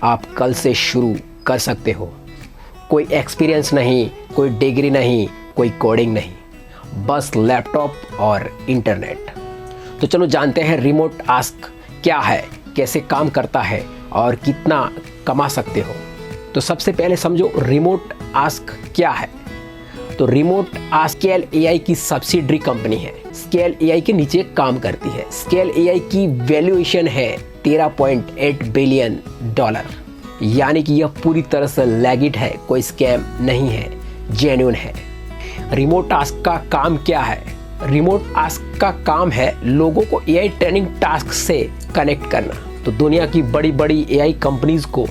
आप कल से शुरू कर सकते हो। कोई एक्सपीरियंस नहीं, कोई डिग्री नहीं, कोई कोडिंग नहीं, बस लैपटॉप और इंटरनेट। तो चलो जानते हैं रिमोट आस्क क्या है, कैसे काम करता है और कितना कमा सकते हो। तो सबसे पहले समझो रिमोट आस्क क्या है। तो रिमोट आस्क स्केल एआई की सब्सिडरी कंपनी है। स्केल एआई के नीचे काम करती है। स्केल एआई की वैल्यूएशन है $13.8 बिलियन, यानी कि यह पूरी तरह से लेजिट है, कोई स्कैम नहीं है, जेन्युइन है। रिमोट आस्क का काम क्या है? रिमोट आस्क का काम है लोगों को एआई ट्रेनिंग टास्क से कनेक्ट करना। तो दुनिया की बड़ी बड़ी एआई कंपनीज को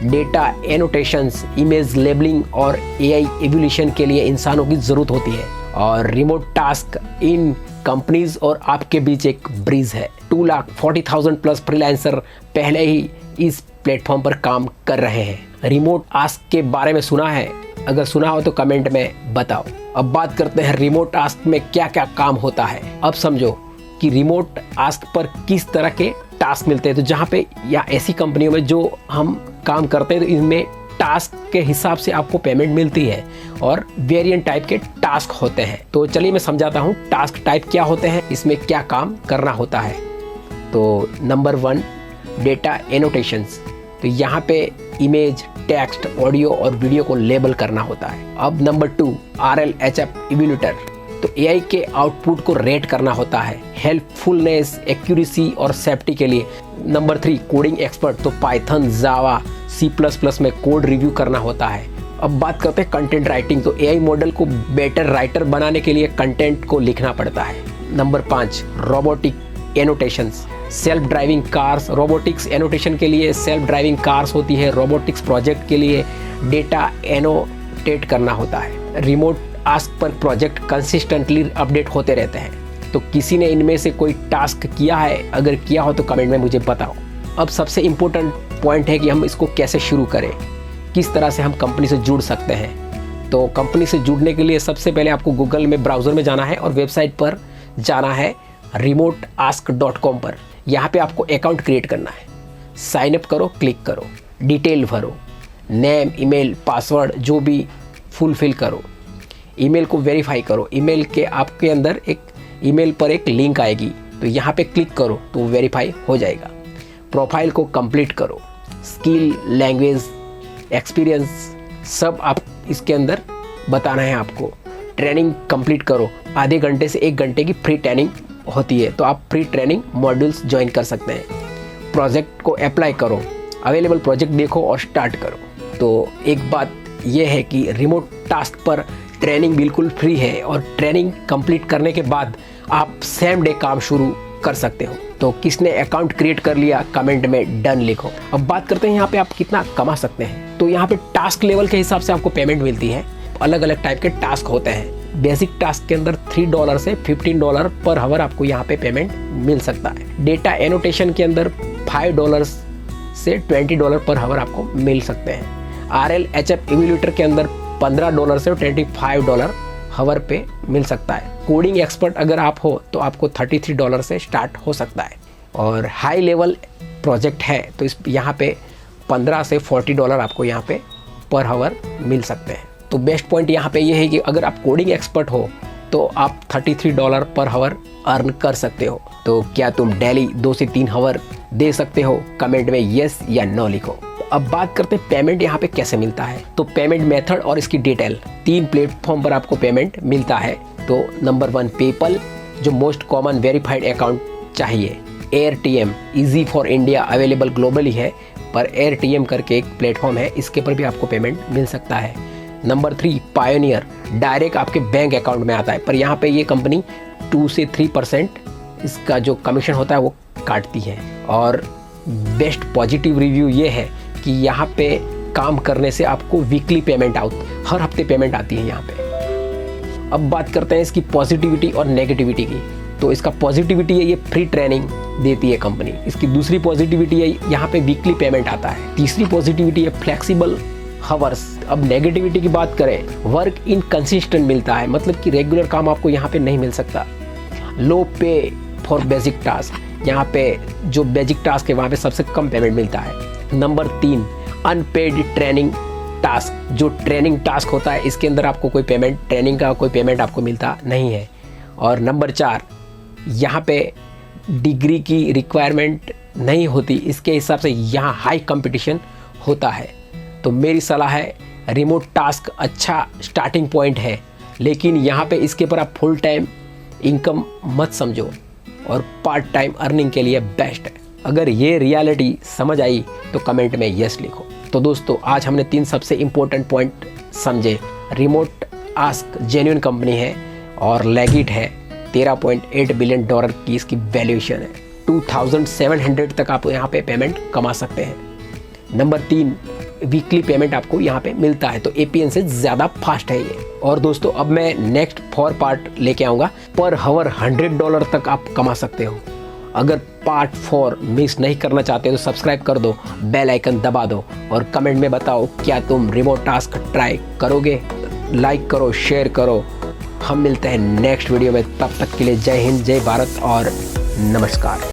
डेटा एनोटेशंस, इमेज लेबलिंग और एआई एवोल्यूशन के लिए इंसानों की ज़रूरत होती है, और रिमोट टास्क इन कंपनीज और आपके बीच एक ब्रिज है। 2,40,000 प्लस फ्रीलांसर पहले ही इस प्लेटफॉर्म पर काम कर रहे हैं। रिमोट आस्क के बारे में सुना है? अगर सुना हो तो कमेंट में बताओ। अब बात करते हैं रिमोट आस्क में क्या क्या काम होता है। अब समझो कि रिमोट आस्क पर किस तरह के टास्क मिलते हैं। तो जहाँ पे या ऐसी कंपनियों में जो हम काम करते हैं, तो इनमें टास्क के हिसाब से आपको पेमेंट मिलती है और वेरिएंट टाइप के टास्क होते हैं। तो चलिए मैं समझाता हूँ टास्क टाइप क्या होते हैं, इसमें क्या काम करना होता है। तो नंबर 1, डेटा एनोटेशंस। तो यहाँ पे इमेज, टेक्स्ट, ऑडियो और वीडियो को लेबल करना होता है। अब नंबर 2, RLHF इवैल्यूएटर। तो एआई के आउटपुट को रेट करना होता है हेल्पफुलनेस, एक्यूरेसी और सेफ्टी के लिए। Number 3, coding expert. तो पाइथन, जावा, C++ में कोड रिव्यू करना होता है। अब बात करते हैं कंटेंट राइटिंग। तो एआई मॉडल को बेटर राइटर बनाने के लिए कंटेंट को लिखना पड़ता है। Number 5, robotic annotations. Self driving cars, robotics annotation के लिए सेल्फ ड्राइविंग कार्स होती है। रोबोटिक्स प्रोजेक्ट के लिए डेटा एनोटेट करना होता है। रिमोट आस्क पर प्रोजेक्ट कंसिस्टेंटली अपडेट होते रहते हैं। तो किसी ने इनमें से कोई टास्क किया है? अगर किया हो तो कमेंट में मुझे बताओ। अब सबसे इम्पोर्टेंट पॉइंट है कि हम इसको कैसे शुरू करें, किस तरह से हम कंपनी से जुड़ सकते हैं। तो कंपनी से जुड़ने के लिए सबसे पहले आपको गूगल में ब्राउज़र में जाना है और वेबसाइट पर जाना है remoteask.com पर। यहाँ पे आपको अकाउंट क्रिएट करना है। साइन अप करो, क्लिक करो, डिटेल भरो, नेम, ईमेल, पासवर्ड जो भी फुलफिल करो, ईमेल को वेरीफाई करो। ईमेल के आपके अंदर एक ईमेल पर एक लिंक आएगी, तो यहाँ पे क्लिक करो तो वेरीफाई हो जाएगा। प्रोफाइल को कंप्लीट करो, स्किल, लैंग्वेज, एक्सपीरियंस सब आप इसके अंदर बताना है आपको। ट्रेनिंग कंप्लीट करो, आधे घंटे से 1 घंटे की फ्री ट्रेनिंग होती है, तो आप फ्री ट्रेनिंग मॉड्यूल्स ज्वाइन कर सकते हैं। प्रोजेक्ट को अप्लाई करो, अवेलेबल प्रोजेक्ट देखो और स्टार्ट करो। तो एक बात यह है कि रिमोट टास्क पर ट्रेनिंग बिल्कुल फ्री है और ट्रेनिंग कंप्लीट करने के बाद आप सेम डे काम शुरू कर सकते हो। तो किसने अकाउंट क्रिएट कर लिया कमेंट में डन लिखो। अब बात करते हैं यहाँ पे आप कितना कमा सकते हैं। तो यहाँ पे टास्क लेवल के हिसाब से आपको पेमेंट मिलती है। अलग अलग टाइप के टास्क होते हैं। बेसिक टास्क के अंदर $3 से $15 पर आवर आपको यहाँ पे पेमेंट मिल सकता है। डेटा एनोटेशन के अंदर $5 से $20 पर आवर आपको मिल सकते हैं। RLHF इवैल्यूएटर के अंदर $15 से $25 आवर पे मिल सकता है। कोडिंग एक्सपर्ट अगर आप हो तो आपको $33 से स्टार्ट हो सकता है। और हाई लेवल प्रोजेक्ट है तो इस यहाँ पे $15 से $40 आपको यहाँ पे पर आवर मिल सकते हैं। तो बेस्ट पॉइंट यहाँ पे ये है कि अगर आप कोडिंग एक्सपर्ट हो तो आप $33 पर आवर अर्न कर सकते हो। तो क्या तुम डेली 2 से 3 आवर दे सकते हो? कमेंट में यस या नो लिखो। अब बात करते हैं पेमेंट यहाँ पे कैसे मिलता है। तो पेमेंट मेथड और इसकी डिटेल 3 प्लेटफॉर्म पर आपको पेमेंट मिलता है। तो नंबर 1, पेपल, जो मोस्ट कॉमन वेरीफाइड अकाउंट चाहिए। AirTM, easy for India, available globally है, पर AirTM करके एक प्लेटफॉर्म है, इसके पर भी आपको पेमेंट मिल सकता है। नंबर 3, पायोनियर, डायरेक्ट आपके बैंक अकाउंट में आता है, पर यहाँ पे ये कंपनी 2 से 3% इसका जो कमीशन होता है वो काटती है। और बेस्ट पॉजिटिव रिव्यू ये है कि यहाँ पे काम करने से आपको वीकली पेमेंट हर हफ्ते पेमेंट आती है यहाँ पे। अब बात करते हैं इसकी पॉजिटिविटी और नेगेटिविटी की। तो इसका पॉजिटिविटी है ये फ्री ट्रेनिंग देती है कंपनी। इसकी दूसरी पॉजिटिविटी है यहाँ पे वीकली पेमेंट आता है। तीसरी पॉजिटिविटी है फ्लेक्सिबल हावर्स। अब नेगेटिविटी की बात करें, वर्क इनकंसिस्टेंट मिलता है, मतलब कि रेगुलर काम आपको यहाँ पे नहीं मिल सकता। लो पे फॉर बेसिक टास्क, यहाँ पे जो बेसिक टास्क है वहाँ पे सबसे कम पेमेंट मिलता है। Number 3, unpaid training task. जो ट्रेनिंग टास्क होता है इसके अंदर आपको कोई पेमेंट, ट्रेनिंग का कोई पेमेंट आपको मिलता नहीं है। और नंबर 4, यहाँ पे डिग्री की रिक्वायरमेंट नहीं होती, इसके हिसाब से यहाँ हाई कंपटीशन होता है। तो मेरी सलाह है, रिमोट टास्क अच्छा स्टार्टिंग पॉइंट है, लेकिन यहाँ पे इसके ऊपर आप फुल टाइम इनकम मत समझो और पार्ट टाइम अर्निंग के लिए बेस्ट है। अगर ये रियलिटी समझ आई तो कमेंट में यस लिखो। तो दोस्तों, आज हमने 3 सबसे इम्पोर्टेंट पॉइंट समझे। रिमोट टास्क जेन्युइन कंपनी है और लेगिट है, $13.8 बिलियन की इसकी वैल्यूएशन है। 2700 तक आप यहाँ पे पेमेंट कमा सकते हैं। नंबर 3, वीकली पेमेंट आपको यहाँ पे मिलता है, तो APN से ज़्यादा फास्ट है ये। और दोस्तों, अब मैं नेक्स्ट 4 पार्ट लेके आऊँगा। पर हावर $100 तक आप कमा सकते हो। अगर पार्ट 4 मिस नहीं करना चाहते तो सब्सक्राइब कर दो, बेल आइकन दबा दो और कमेंट में बताओ क्या तुम रिमोट टास्क ट्राई करोगे। लाइक करो, शेयर करो। हम मिलते हैं नेक्स्ट वीडियो में, तब तक के लिए जय हिंद, जय भारत और नमस्कार।